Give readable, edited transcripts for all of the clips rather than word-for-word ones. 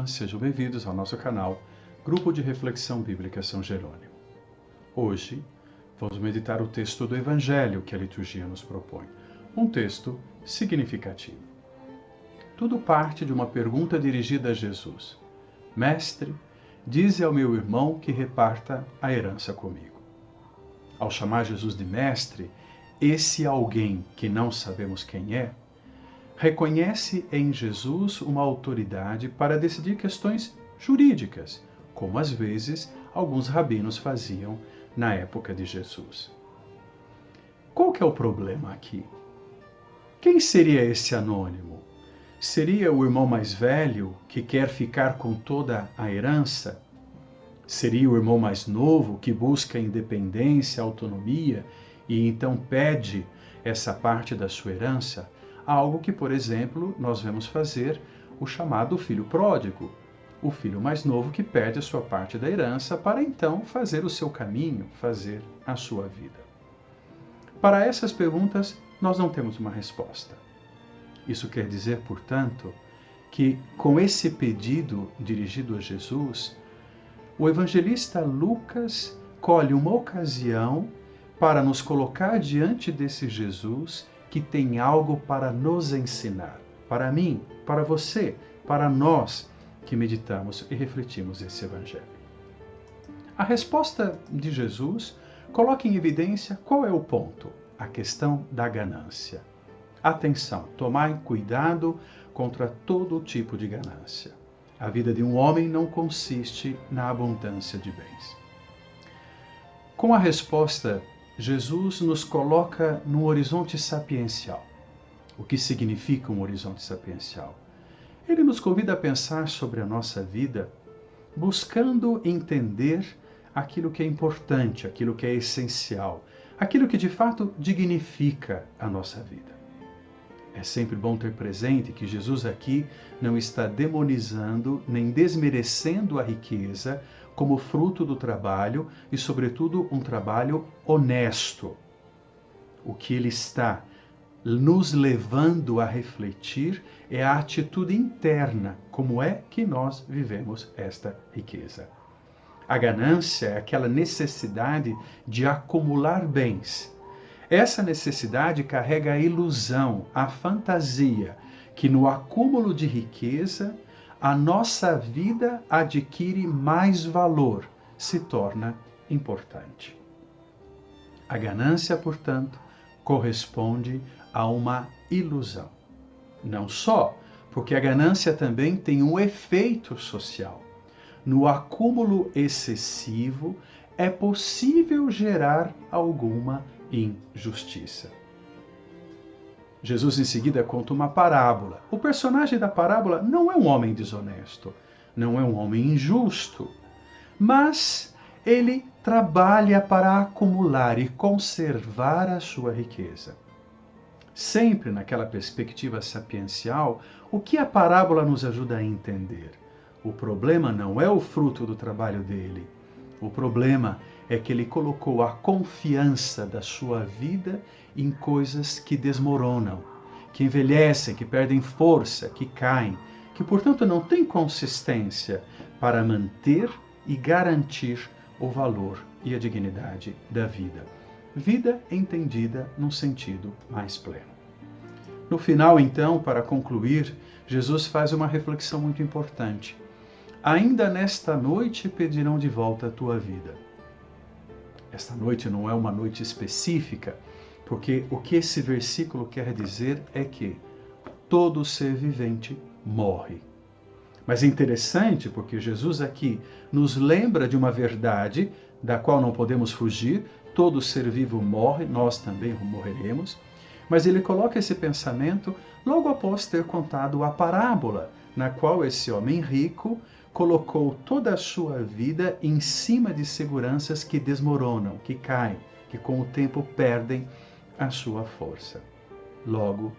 manhã, sejam bem-vindos ao nosso canal, Grupo de Reflexão Bíblica São Jerônimo. Hoje, vamos meditar o texto do Evangelho que a liturgia nos propõe, um texto significativo. Tudo parte de uma pergunta dirigida a Jesus. Mestre, dize ao meu irmão que reparta a herança comigo. Ao chamar Jesus de mestre, esse alguém que não sabemos quem é, reconhece em Jesus uma autoridade para decidir questões jurídicas, como às vezes alguns rabinos faziam na época de Jesus. Qual que é o problema aqui? Quem seria esse anônimo? Seria o irmão mais velho que quer ficar com toda a herança? Seria o irmão mais novo que busca independência, autonomia e então pede essa parte da sua herança? Algo que, por exemplo, nós vemos fazer o chamado filho pródigo, o filho mais novo que perde a sua parte da herança para então fazer o seu caminho, fazer a sua vida. Para essas perguntas, nós não temos uma resposta. Isso quer dizer, portanto, que com esse pedido dirigido a Jesus, o evangelista Lucas colhe uma ocasião para nos colocar diante desse Jesus que tem algo para nos ensinar, para mim, para você, para nós que meditamos e refletimos esse Evangelho. A resposta de Jesus coloca em evidência qual é o ponto, a questão da ganância. Atenção, tomai cuidado contra todo tipo de ganância. A vida de um homem não consiste na abundância de bens. Com a resposta, Jesus nos coloca no horizonte sapiencial. O que significa um horizonte sapiencial? Ele nos convida a pensar sobre a nossa vida, buscando entender aquilo que é importante, aquilo que é essencial, aquilo que de fato dignifica a nossa vida. É sempre bom ter presente que Jesus aqui não está demonizando nem desmerecendo a riqueza como fruto do trabalho e, sobretudo, um trabalho honesto. O que ele está nos levando a refletir é a atitude interna, como é que nós vivemos esta riqueza. A ganância é aquela necessidade de acumular bens. Essa necessidade carrega a ilusão, a fantasia, que no acúmulo de riqueza, a nossa vida adquire mais valor, se torna importante. A ganância, portanto, corresponde a uma ilusão. Não só, porque a ganância também tem um efeito social. No acúmulo excessivo, é possível gerar alguma injustiça. Jesus em seguida conta uma parábola. O personagem da parábola não é um homem desonesto, não é um homem injusto, mas ele trabalha para acumular e conservar a sua riqueza. Sempre naquela perspectiva sapiencial, o que a parábola nos ajuda a entender? O problema não é o fruto do trabalho dele. O problema é que ele colocou a confiança da sua vida em coisas que desmoronam, que envelhecem, que perdem força, que caem, que portanto não têm consistência para manter e garantir o valor e a dignidade da vida. Vida entendida num sentido mais pleno. No final, então, para concluir, Jesus faz uma reflexão muito importante. Ainda nesta noite pedirão de volta a tua vida. Esta noite não é uma noite específica, porque o que esse versículo quer dizer é que todo ser vivente morre. Mas é interessante porque Jesus aqui nos lembra de uma verdade da qual não podemos fugir, todo ser vivo morre, nós também morreremos, mas ele coloca esse pensamento logo após ter contado a parábola, na qual esse homem rico colocou toda a sua vida em cima de seguranças que desmoronam, que caem, que com o tempo perdem a sua força. Logo,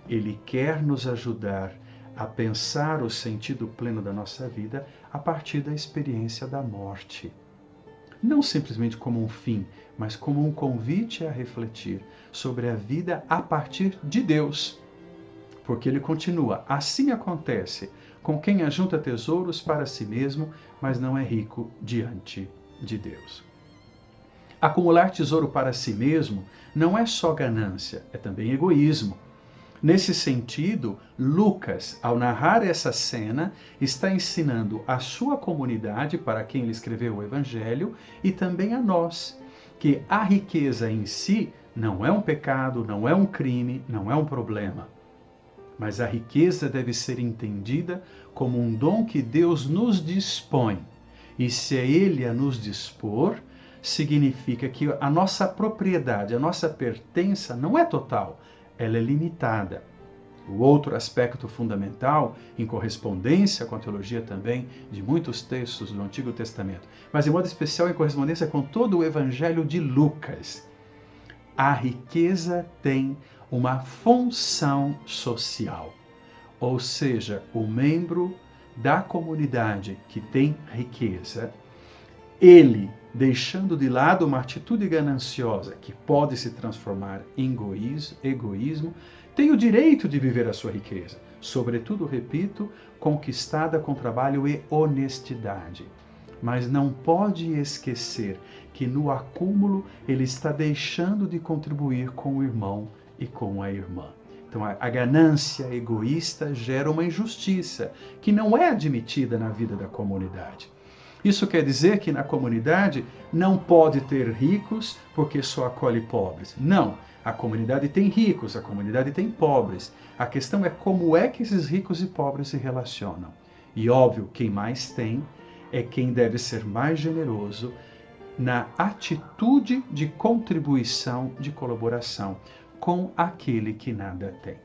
ele quer nos ajudar a pensar o sentido pleno da nossa vida a partir da experiência da morte. Não simplesmente como um fim, mas como um convite a refletir sobre a vida a partir de Deus. Porque ele continua, assim acontece com quem ajunta tesouros para si mesmo, mas não é rico diante de Deus. Acumular tesouro para si mesmo não é só ganância, é também egoísmo. Nesse sentido, Lucas, ao narrar essa cena, está ensinando à sua comunidade, para quem ele escreveu o Evangelho, e também a nós, que a riqueza em si não é um pecado, não é um crime, não é um problema. Mas a riqueza deve ser entendida como um dom que Deus nos dispõe. E se é Ele a nos dispor, significa que a nossa propriedade, a nossa pertença não é total, ela é limitada. O outro aspecto fundamental, em correspondência com a teologia também de muitos textos do Antigo Testamento, mas em modo especial em correspondência com todo o Evangelho de Lucas, a riqueza tem uma função social. Ou seja, o membro da comunidade que tem riqueza, ele, deixando de lado uma atitude gananciosa que pode se transformar em egoísmo, tem o direito de viver a sua riqueza, sobretudo, repito, conquistada com trabalho e honestidade. Mas não pode esquecer que no acúmulo ele está deixando de contribuir com o irmão e com a irmã. Então, a ganância egoísta gera uma injustiça que não é admitida na vida da comunidade. Isso quer dizer que na comunidade não pode ter ricos porque só acolhe pobres. Não, a comunidade tem ricos, a comunidade tem pobres. A questão é como é que esses ricos e pobres se relacionam. E óbvio, quem mais tem é quem deve ser mais generoso na atitude de contribuição, de colaboração com aquele que nada tem.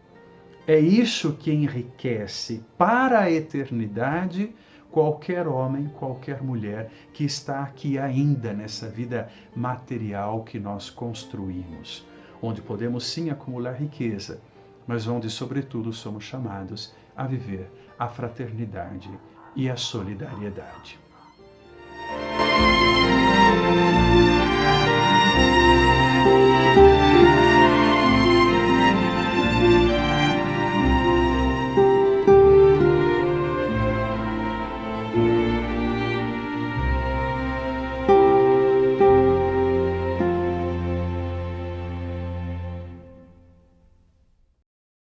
É isso que enriquece para a eternidade qualquer homem, qualquer mulher que está aqui ainda nessa vida material que nós construímos, onde podemos sim acumular riqueza, mas onde, sobretudo, somos chamados a viver a fraternidade e a solidariedade.